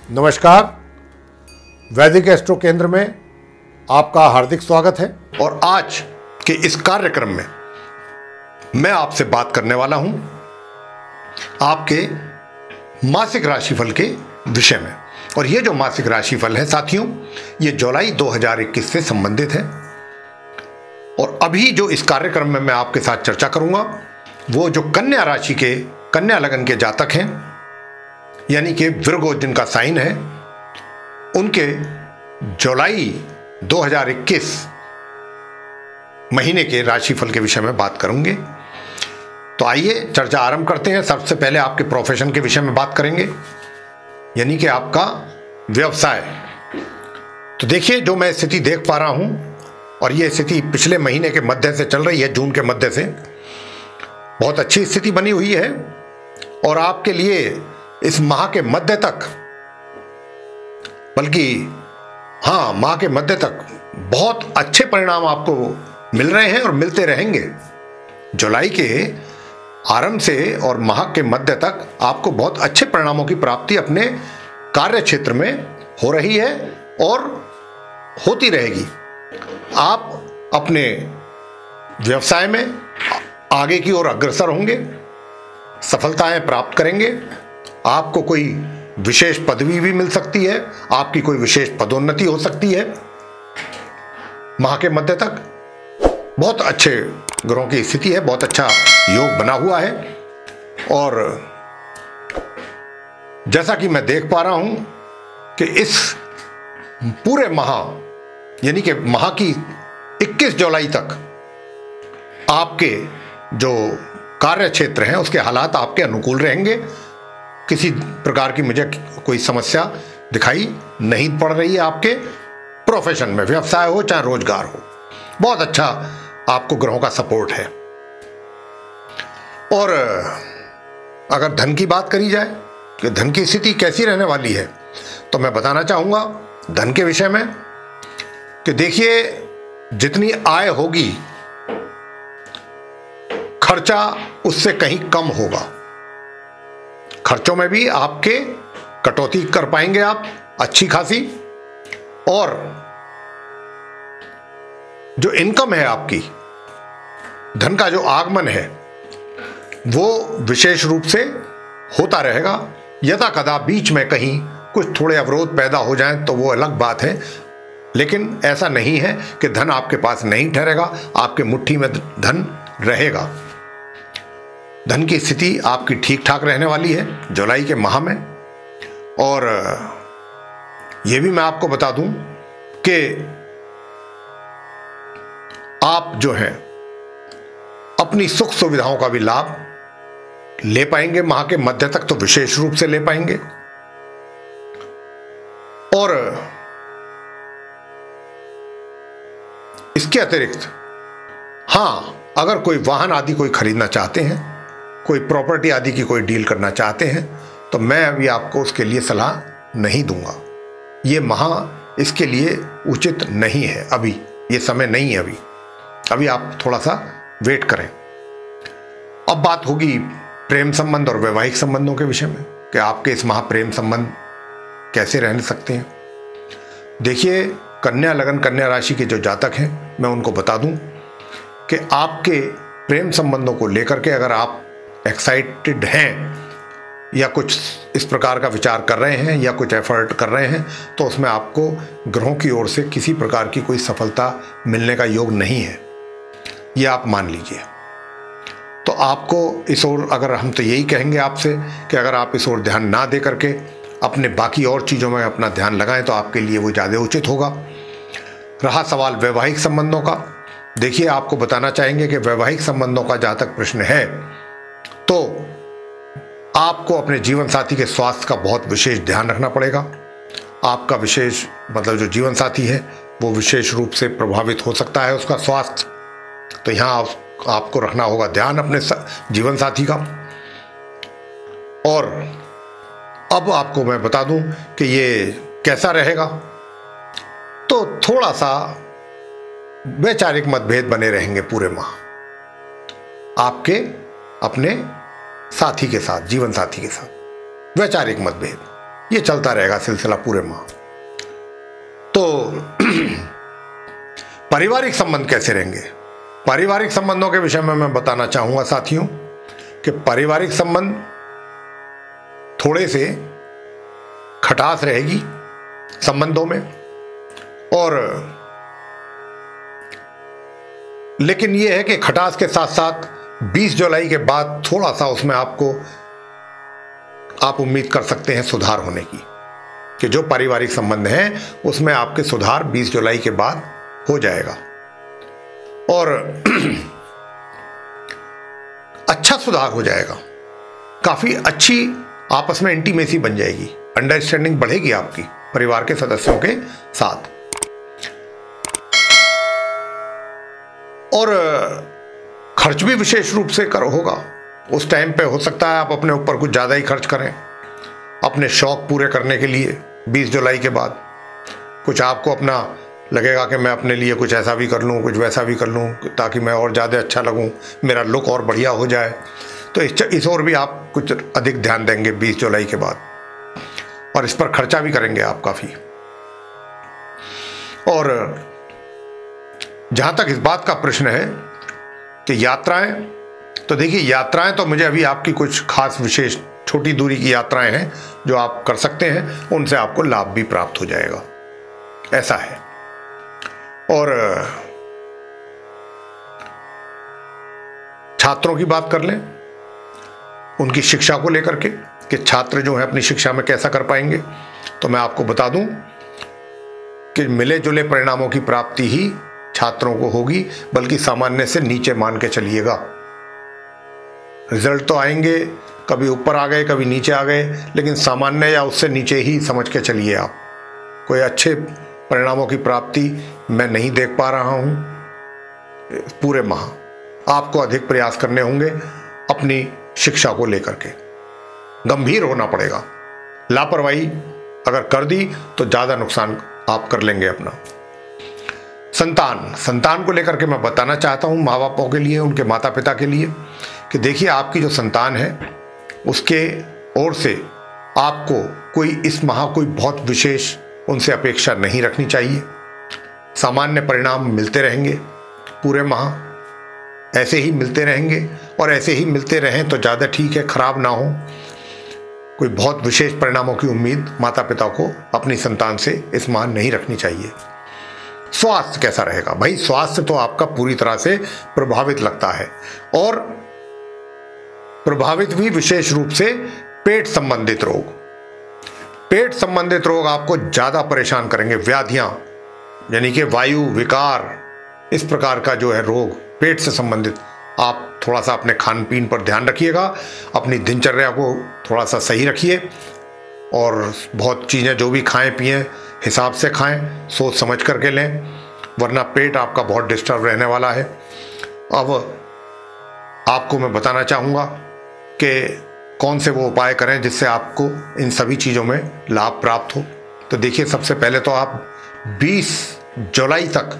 नमस्कार। वैदिक एस्ट्रो केंद्र में आपका हार्दिक स्वागत है। और आज के इस कार्यक्रम में मैं आपसे बात करने वाला हूं आपके मासिक राशिफल के विषय में। और ये जो मासिक राशिफल है साथियों, ये जुलाई 2021 से संबंधित है। और अभी जो इस कार्यक्रम में मैं आपके साथ चर्चा करूंगा वो जो कन्या राशि के, कन्या लगन के जातक हैं, यानी कि विर्गो जिनका साइन है, उनके जुलाई 2021 महीने के राशिफल के विषय में बात करूंगे। तो आइए चर्चा आरंभ करते हैं। सबसे पहले आपके प्रोफेशन के विषय में बात करेंगे, यानी कि आपका व्यवसाय। तो देखिए, जो मैं स्थिति देख पा रहा हूं, और ये स्थिति पिछले महीने के मध्य से चल रही है, जून के मध्य से बहुत अच्छी स्थिति बनी हुई है। और आपके लिए इस माह के मध्य तक, बल्कि हाँ, माह के मध्य तक बहुत अच्छे परिणाम आपको मिल रहे हैं और मिलते रहेंगे। जुलाई के आरंभ से और माह के मध्य तक आपको बहुत अच्छे परिणामों की प्राप्ति अपने कार्य क्षेत्र में हो रही है और होती रहेगी। आप अपने व्यवसाय में आगे की ओर अग्रसर होंगे, सफलताएं प्राप्त करेंगे। आपको कोई विशेष पदवी भी मिल सकती है, आपकी कोई विशेष पदोन्नति हो सकती है। माह के मध्य तक बहुत अच्छे ग्रहों की स्थिति है, बहुत अच्छा योग बना हुआ है। और जैसा कि मैं देख पा रहा हूं कि इस पूरे माह, यानी कि माह की 21 जुलाई तक आपके जो कार्य क्षेत्र हैं उसके हालात आपके अनुकूल रहेंगे। किसी प्रकार की मुझे कोई समस्या दिखाई नहीं पड़ रही है। आपके प्रोफेशन में, व्यवसाय हो चाहे रोजगार हो, बहुत अच्छा आपको ग्रहों का सपोर्ट है। और अगर धन की बात करी जाए कि धन की स्थिति कैसी रहने वाली है, तो मैं बताना चाहूंगा धन के विषय में कि देखिए, जितनी आय होगी खर्चा उससे कहीं कम होगा। खर्चों में भी आपके कटौती कर पाएंगे आप अच्छी खासी। और जो इनकम है आपकी, धन का जो आगमन है, वो विशेष रूप से होता रहेगा। यदा कदा बीच में कहीं कुछ थोड़े अवरोध पैदा हो जाएं तो वो अलग बात है, लेकिन ऐसा नहीं है कि धन आपके पास नहीं ठहरेगा, आपके मुट्ठी में धन रहेगा। धन की स्थिति आपकी ठीक ठाक रहने वाली है जुलाई के माह में। और यह भी मैं आपको बता दूं कि आप जो हैं अपनी सुख सुविधाओं का भी लाभ ले पाएंगे। माह के मध्य तक तो विशेष रूप से ले पाएंगे। और इसके अतिरिक्त हाँ, अगर कोई वाहन आदि कोई खरीदना चाहते हैं, कोई प्रॉपर्टी आदि की कोई डील करना चाहते हैं, तो मैं अभी आपको उसके लिए सलाह नहीं दूंगा। ये माह इसके लिए उचित नहीं है, अभी ये समय नहीं है। अभी आप थोड़ा सा वेट करें। अब बात होगी प्रेम संबंध और वैवाहिक संबंधों के विषय में कि आपके इस माह प्रेम संबंध कैसे रह सकते हैं। देखिए, कन्या लगन, कन्या राशि के जो जातक हैं, मैं उनको बता दूं कि आपके प्रेम संबंधों को लेकर के अगर आप एक्साइटेड हैं या कुछ इस प्रकार का विचार कर रहे हैं या कुछ एफर्ट कर रहे हैं, तो उसमें आपको ग्रहों की ओर से किसी प्रकार की कोई सफलता मिलने का योग नहीं है, ये आप मान लीजिए। तो आपको इस ओर, अगर हम तो यही कहेंगे आपसे कि अगर आप इस ओर ध्यान ना दे करके अपने बाकी और चीज़ों में अपना ध्यान लगाएं तो आपके लिए वो ज़्यादा उचित होगा। रहा सवाल वैवाहिक संबंधों का, देखिए, आपको बताना चाहेंगे कि वैवाहिक संबंधों का जहाँ तक प्रश्न है, तो आपको अपने जीवन साथी के स्वास्थ्य का बहुत विशेष ध्यान रखना पड़ेगा। आपका विशेष मतलब जो जीवन साथी है वो विशेष रूप से प्रभावित हो सकता है उसका स्वास्थ्य, तो यहाँ आपको रखना होगा ध्यान अपने जीवन साथी का। और अब आपको मैं बता दूं कि ये कैसा रहेगा, तो थोड़ा सा वैचारिक मतभेद बने रहेंगे पूरे माह आपके अपने साथी के साथ, जीवन साथी के साथ वैचारिक मतभेद। ये चलता रहेगा सिलसिला पूरे माह। तो पारिवारिक संबंध कैसे रहेंगे? पारिवारिक संबंधों के विषय में मैं बताना चाहूंगा साथियों कि पारिवारिक संबंध थोड़े से खटास रहेगी संबंधों में, और लेकिन यह है कि खटास के साथ साथ 20 जुलाई के बाद थोड़ा सा उसमें आप उम्मीद कर सकते हैं सुधार होने की, कि जो पारिवारिक संबंध हैं उसमें आपके सुधार 20 जुलाई के बाद हो जाएगा, और अच्छा सुधार हो जाएगा। काफी अच्छी आपस में इंटीमेसी बन जाएगी, अंडरस्टैंडिंग बढ़ेगी आपकी परिवार के सदस्यों के साथ। और खर्च भी विशेष रूप से होगा उस टाइम पे। हो सकता है आप अपने ऊपर कुछ ज़्यादा ही खर्च करें अपने शौक पूरे करने के लिए 20 जुलाई के बाद। कुछ आपको अपना लगेगा कि मैं अपने लिए कुछ ऐसा भी कर लूँ, कुछ वैसा भी कर लूँ, ताकि मैं और ज़्यादा अच्छा लगूँ, मेरा लुक और बढ़िया हो जाए। तो इस ओर भी आप कुछ अधिक ध्यान देंगे 20 जुलाई के बाद, और इस पर खर्चा भी करेंगे आप काफ़ी। और जहाँ तक इस बात का प्रश्न है कि यात्राएं, तो देखिए यात्राएं तो मुझे अभी आपकी कुछ खास विशेष छोटी दूरी की यात्राएं हैं जो आप कर सकते हैं, उनसे आपको लाभ भी प्राप्त हो जाएगा, ऐसा है। और छात्रों की बात कर लें, उनकी शिक्षा को लेकर के कि छात्र जो है अपनी शिक्षा में कैसा कर पाएंगे, तो मैं आपको बता दूं कि मिले जुले परिणामों की प्राप्ति ही छात्रों को होगी, बल्कि सामान्य से नीचे मान के चलिएगा। रिजल्ट तो आएंगे, कभी ऊपर आ गए कभी नीचे आ गए, लेकिन सामान्य या उससे नीचे ही समझ के चलिए आप। कोई अच्छे परिणामों की प्राप्ति मैं नहीं देख पा रहा हूं पूरे माह। आपको अधिक प्रयास करने होंगे अपनी शिक्षा को लेकर के, गंभीर होना पड़ेगा। लापरवाही अगर कर दी तो ज़्यादा नुकसान आप कर लेंगे अपना। संतान को लेकर के मैं बताना चाहता हूं माँ बापों के लिए, उनके माता पिता के लिए, कि देखिए आपकी जो संतान है उसके ओर से आपको कोई इस माह कोई बहुत विशेष उनसे अपेक्षा नहीं रखनी चाहिए। सामान्य परिणाम मिलते रहेंगे पूरे माह, ऐसे ही मिलते रहेंगे, और ऐसे ही मिलते रहें तो ज़्यादा ठीक है, खराब ना हो। कोई बहुत विशेष परिणामों की उम्मीद माता पिता को अपनी संतान से इस माह नहीं रखनी चाहिए। स्वास्थ्य कैसा रहेगा? भाई स्वास्थ्य तो आपका पूरी तरह से प्रभावित लगता है, और प्रभावित भी विशेष रूप से पेट संबंधित रोग। पेट संबंधित रोग आपको ज्यादा परेशान करेंगे। व्याधियां यानी कि वायु विकार, इस प्रकार का जो है रोग पेट से संबंधित, आप थोड़ा सा अपने खान पीन पर ध्यान रखिएगा, अपनी दिनचर्या को थोड़ा सा सही रखिए, और बहुत चीज़ें जो भी खाएं पिएं हिसाब से खाएं, सोच समझ करके लें, वरना पेट आपका बहुत डिस्टर्ब रहने वाला है। अब आपको मैं बताना चाहूँगा कि कौन से वो उपाय करें जिससे आपको इन सभी चीज़ों में लाभ प्राप्त हो। तो देखिए, सबसे पहले तो आप 20 जुलाई तक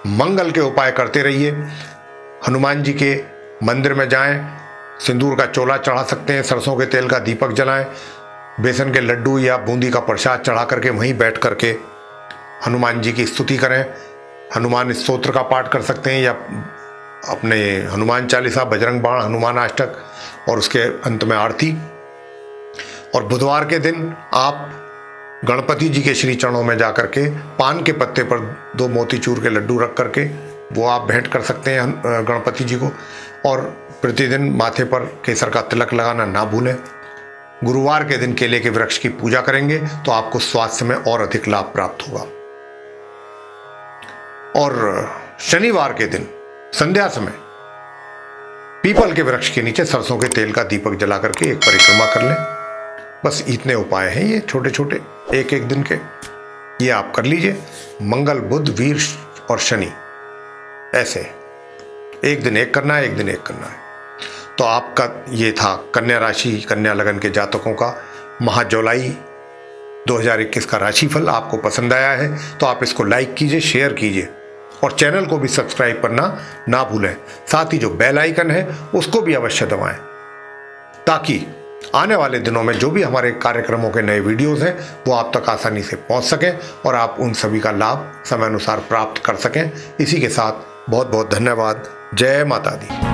मंगल के उपाय करते रहिए। हनुमान जी के मंदिर में जाएं, सिंदूर का चोला चढ़ा सकते हैं, सरसों के तेल का दीपक जलाएं, बेसन के लड्डू या बूंदी का प्रसाद चढ़ा करके वहीं बैठ करके हनुमान जी की स्तुति करें। हनुमान स्तोत्र का पाठ कर सकते हैं, या अपने हनुमान चालीसा, बजरंग बाण, हनुमान अष्टक, और उसके अंत में आरती। और बुधवार के दिन आप गणपति जी के श्री चरणों में जाकर के पान के पत्ते पर 2 मोतीचूर के लड्डू रख करके वो आप भेंट कर सकते हैं गणपति जी को। और प्रतिदिन माथे पर केसर का तिलक लगाना ना भूलें। गुरुवार के दिन केले के वृक्ष की पूजा करेंगे तो आपको स्वास्थ्य में और अधिक लाभ प्राप्त होगा। और शनिवार के दिन संध्या समय पीपल के वृक्ष के नीचे सरसों के तेल का दीपक जला करके एक परिक्रमा कर लें। बस इतने उपाय हैं, ये छोटे छोटे एक दिन के, ये आप कर लीजिए। मंगल, बुध, वीर और शनि, ऐसे एक दिन एक करना है, एक दिन एक करना है। तो आपका ये था कन्या राशि, कन्या लगन के जातकों का माह जुलाई 2021 का राशिफल। आपको पसंद आया है तो आप इसको लाइक कीजिए, शेयर कीजिए, और चैनल को भी सब्सक्राइब करना ना भूलें। साथ ही जो बेल आइकन है उसको भी अवश्य दबाएं, ताकि आने वाले दिनों में जो भी हमारे कार्यक्रमों के नए वीडियोस हैं वो आप तक आसानी से पहुंच सकें और आप उन सभी का लाभ समय अनुसार प्राप्त कर सकें। इसी के साथ बहुत बहुत धन्यवाद। जय माता दी।